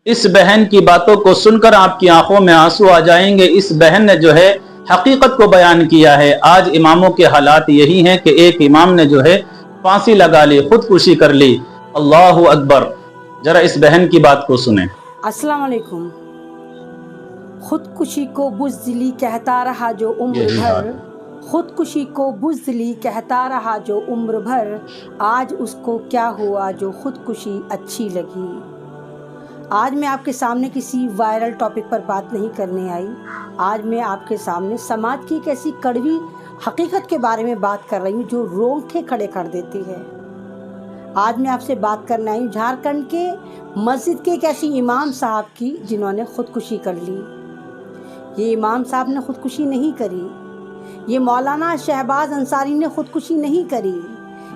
اس بہن کی باتوں کو سن کر آپ کی آنکھوں میں آنسو آ جائیں گے۔ اس بہن نے جو ہے حقیقت کو بیان کیا ہے۔ آج اماموں کے حالات یہی ہیں کہ ایک امام نے جو ہے پھانسی لگا لی، خودکشی کر لی۔ اللہ اکبر۔ ذرا اس بہن کی بات کو سنیں۔ السلام علیکم۔ خودکشی کو بزدلی کہتا رہا جو عمر بھر، خودکشی کو بزدلی کہتا رہا جو عمر بھر، آج اس کو کیا ہوا جو خودکشی اچھی لگی۔ آج میں آپ کے سامنے کسی وائرل ٹاپک پر بات نہیں کرنے آئی، آج میں آپ کے سامنے سماج کی ایک ایسی کڑوی حقیقت کے بارے میں بات کر رہی ہوں جو رونگٹے کھڑے کر دیتی ہے۔ آج میں آپ سے بات کرنے آئی ہوں جھارکھنڈ کے مسجد کے ایک ایسی امام صاحب کی جنہوں نے خودکشی کر لی۔ یہ امام صاحب نے خودکشی نہیں کری، یہ مولانا شہباز انصاری نے خودکشی نہیں کری،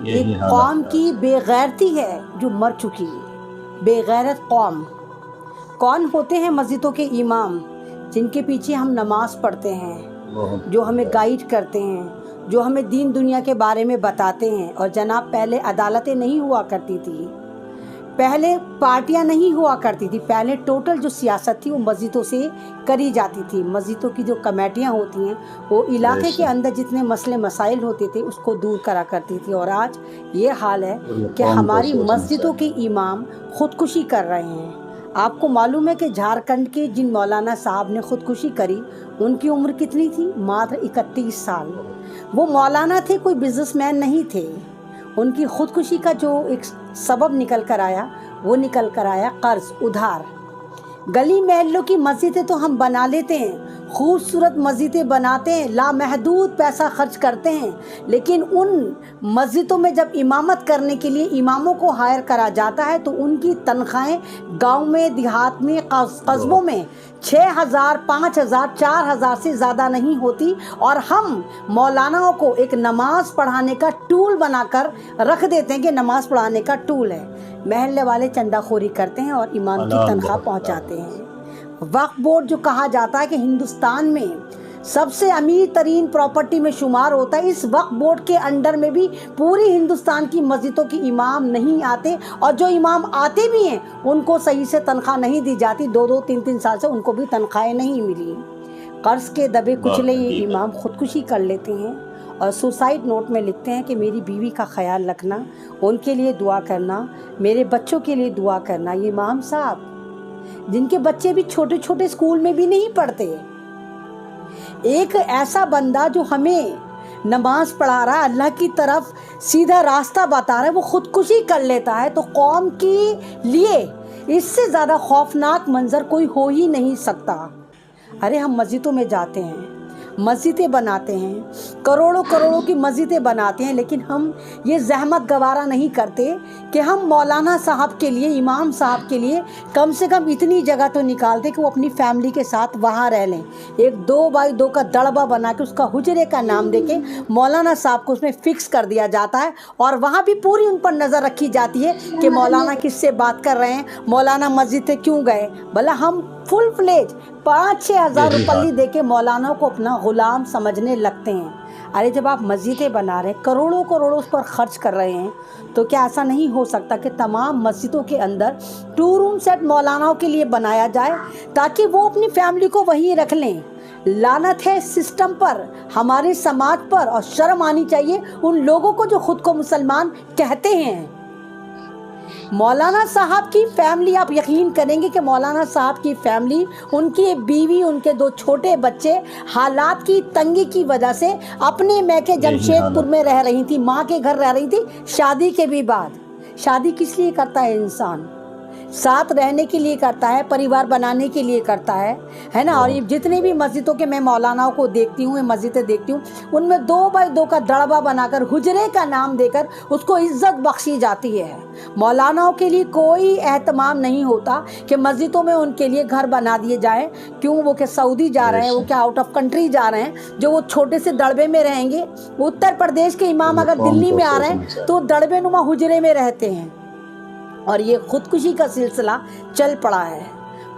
ایک قوم کی بے غیرتی ہے جو مر چکی۔ بے غیرت قوم کون ہوتے ہیں؟ مسجدوں کے امام، جن کے پیچھے ہم نماز پڑھتے ہیں، جو ہمیں گائیڈ کرتے ہیں، جو ہمیں دین دنیا کے بارے میں بتاتے ہیں۔ اور جناب، پہلے عدالتیں نہیں ہوا کرتی تھی، پہلے پارٹیاں نہیں ہوا کرتی تھی، پہلے ٹوٹل جو سیاست تھی وہ مسجدوں سے کری جاتی تھی۔ مسجدوں کی جو کمیٹیاں ہوتی ہیں وہ علاقے کے اندر جتنے مسئلے مسائل ہوتے تھے اس کو دور کرا کرتی تھی۔ اور آج یہ حال ہے کہ ہماری مسجدوں کے امام خودکشی کر رہے ہیں۔ آپ کو معلوم ہے کہ جھارکھنڈ کے جن مولانا صاحب نے خودکشی کری ان کی عمر کتنی تھی؟ ماتر 31 سال۔ وہ مولانا تھے، کوئی بزنس مین نہیں تھے۔ ان کی خودکشی کا جو ایک سبب نکل کر آیا وہ نکل کر آیا قرض، ادھار۔ گلی محلوں کی مسجدیں تو ہم بنا لیتے ہیں، خوبصورت مسجدیں بناتے ہیں، لامحدود پیسہ خرچ کرتے ہیں، لیکن ان مسجدوں میں جب امامت کرنے کے لیے اماموں کو ہائر کرا جاتا ہے تو ان کی تنخواہیں گاؤں میں، دیہات میں، قصبوں میں 6,000، 5,000، 4,000 سے زیادہ نہیں ہوتی، اور ہم مولاناؤں کو ایک نماز پڑھانے کا ٹول بنا کر رکھ دیتے ہیں کہ نماز پڑھانے کا ٹول ہے۔ محلے والے چندہ خوری کرتے ہیں اور امام کی تنخواہ پہنچاتے ہیں۔ وقف بورڈ جو کہا جاتا ہے کہ ہندوستان میں سب سے امیر ترین پراپرٹی میں شمار ہوتا ہے، اس وقف بورڈ کے انڈر میں بھی پوری ہندوستان کی مسجدوں کی امام نہیں آتے، اور جو امام آتے بھی ہیں ان کو صحیح سے تنخواہ نہیں دی جاتی۔ 2-2، 3-3 سال سے ان کو بھی تنخواہیں نہیں ملی۔ قرض کے دبے کچلے یہ امام خودکشی کر لیتے ہیں اور سوسائڈ نوٹ میں لکھتے ہیں کہ میری بیوی کا خیال رکھنا، ان کے لیے دعا کرنا، میرے بچوں کے لیے دعا کرنا۔ یہ امام صاحب جن کے بچے بھی چھوٹے چھوٹے اسکول میں بھی نہیں پڑھتے، ایک ایسا بندہ جو ہمیں نماز پڑھا رہا ہے، اللہ کی طرف سیدھا راستہ بتا رہا ہے، وہ خودکشی کر لیتا ہے، تو قوم کے لیے اس سے زیادہ خوفناک منظر کوئی ہو ہی نہیں سکتا۔ ارے ہم مسجدوں میں جاتے ہیں، مسجدیں بناتے ہیں، کروڑوں کروڑوں کی مسجدیں بناتے ہیں، لیکن ہم یہ زحمت گوارا نہیں کرتے کہ ہم مولانا صاحب کے لیے، امام صاحب کے لیے کم سے کم اتنی جگہ تو نکال دیں کہ وہ اپنی فیملی کے ساتھ وہاں رہ لیں۔ ایک 2x2 کا دڑبہ بنا کے اس کا حجرے کا نام دے کے مولانا صاحب کو اس میں فکس کر دیا جاتا ہے، اور وہاں بھی پوری ان پر نظر رکھی جاتی ہے کہ مولانا کس سے بات کر رہے ہیں، مولانا مسجد سے کیوں گئے۔ بھلا ہم فل فلیج 5-6 ہزار روپیے دے کے مولانا کو اپنا غلام سمجھنے لگتے ہیں۔ ارے جب آپ مسجدیں بنا رہے ہیں، کروڑوں کروڑوں اس پر خرچ کر رہے ہیں، تو کیا ایسا نہیں ہو سکتا کہ تمام مسجدوں کے اندر 2 روم سیٹ مولاناؤں کے لیے بنایا جائے تاکہ وہ اپنی فیملی کو وہیں رکھ لیں؟ لعنت ہے سسٹم پر، ہمارے سماج پر، اور شرم آنی چاہیے ان لوگوں کو جو خود کو مسلمان کہتے ہیں۔ مولانا صاحب کی فیملی، آپ یقین کریں گے کہ مولانا صاحب کی فیملی، ان کی بیوی، ان کے 2 چھوٹے بچے حالات کی تنگی کی وجہ سے اپنے میکے جمشید پور میں رہ رہی تھی، ماں کے گھر رہ رہی تھی شادی کے بھی بعد۔ شادی کس لیے کرتا ہے انسان؟ ساتھ رہنے کے لیے کرتا ہے، پریوار بنانے کے لیے کرتا ہے نا۔ اور یہ جتنے بھی مسجدوں کے میں مولاناؤں کو دیکھتی ہوں، مسجدیں دیکھتی ہوں، ان میں 2x2 کا دڑبہ بنا کر حجرے کا نام دے کر اس کو عزت بخشی جاتی ہے۔ مولاناؤں کے لیے کوئی اہتمام نہیں ہوتا کہ مسجدوں میں ان کے لیے گھر بنا دیے جائیں۔ کیوں؟ وہ کہ سعودی جا رہے ہیں، وہ کیا آؤٹ آف کنٹری جا رہے ہیں، جو وہ چھوٹے سے دڑبے میں رہیں گے؟ اتر پردیش کے امام اگر دلی میں آ رہے ہیں تو دڑبے نما حجرے میں رہتے ہیں، اور یہ خودکشی کا سلسلہ چل پڑا ہے۔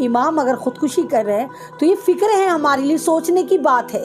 امام اگر خودکشی کر رہے ہیں تو یہ فکر ہے ہمارے لیے، سوچنے کی بات ہے۔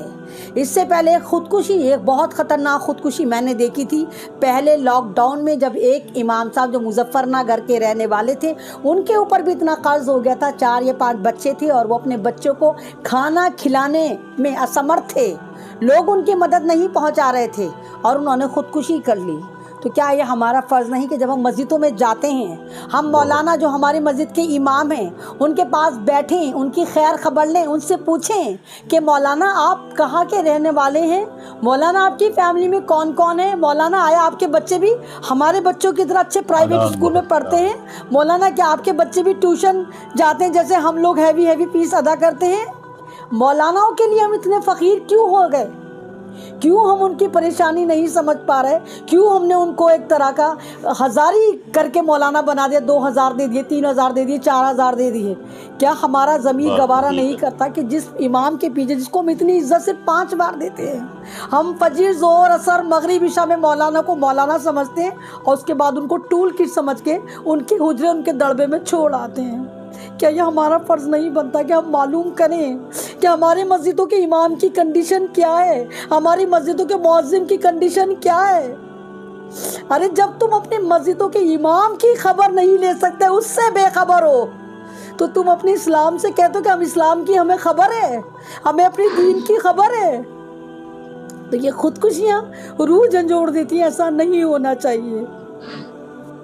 اس سے پہلے خودکشی، ایک بہت خطرناک خودکشی میں نے دیکھی تھی پہلے لاک ڈاؤن میں، جب ایک امام صاحب جو مظفر نگر کے رہنے والے تھے، ان کے اوپر بھی اتنا قرض ہو گیا تھا، 4 یا 5 بچے تھے اور وہ اپنے بچوں کو کھانا کھلانے میں اسمرتھ تھے، لوگ ان کی مدد نہیں پہنچا رہے تھے اور انہوں نے خودکشی کر لی۔ تو کیا یہ ہمارا فرض نہیں کہ جب ہم مسجدوں میں جاتے ہیں، ہم مولانا جو ہماری مسجد کے امام ہیں ان کے پاس بیٹھیں، ان کی خیر خبر لیں، ان سے پوچھیں کہ مولانا آپ کہاں کے رہنے والے ہیں، مولانا آپ کی فیملی میں کون کون ہے، مولانا آیا آپ کے بچے بھی ہمارے بچوں کی طرح اچھے پرائیویٹ اسکول میں پڑھتے ہیں، مولانا کیا آپ کے بچے بھی ٹیوشن جاتے ہیں جیسے ہم لوگ ہیوی فیس ادا کرتے ہیں؟ مولاناؤں کے لیے ہم اتنے فقیر کیوں ہو گئے؟ کیوں ہم ان کی پریشانی نہیں سمجھ پا رہے؟ کیوں ہم نے ان کو ایک طرح کا ہزاری کر کے مولانا بنا دیا، 2000 دے دیے، 3000 دے دیے، 4000 دے دیے؟ کیا ہمارا ضمیر گوارا نہیں کرتا کہ جس امام کے پیچھے، جس کو ہم اتنی عزت سے 5 بار دیتے ہیں، ہم فجر، ظہر، عصر، مغرب، عشاء میں مولانا کو مولانا سمجھتے ہیں اور اس کے بعد ان کو ٹول کٹ سمجھ کے ان کے حجرے، ان کے دڑبے میں چھوڑ آتے ہیں؟ کیا یہ ہمارا فرض نہیں بنتا کہ ہم معلوم کریں کہ ہماری مسجدوں کے امام کی کنڈیشن کیا ہے، ہماری مسجدوں کے مؤذن کی کنڈیشن کیا ہے؟ ارے جب تم اپنی مسجدوں کے امام کی خبر نہیں لے سکتے، اس سے بے خبر ہو، تو تم اپنے اسلام سے کہتے ہو کہ ہم اسلام کی ہمیں خبر ہے، ہمیں اپنی دین کی خبر ہے؟ تو یہ خودکشیاں روح جھنجھوڑ دیتی ہیں، ایسا نہیں ہونا چاہیے۔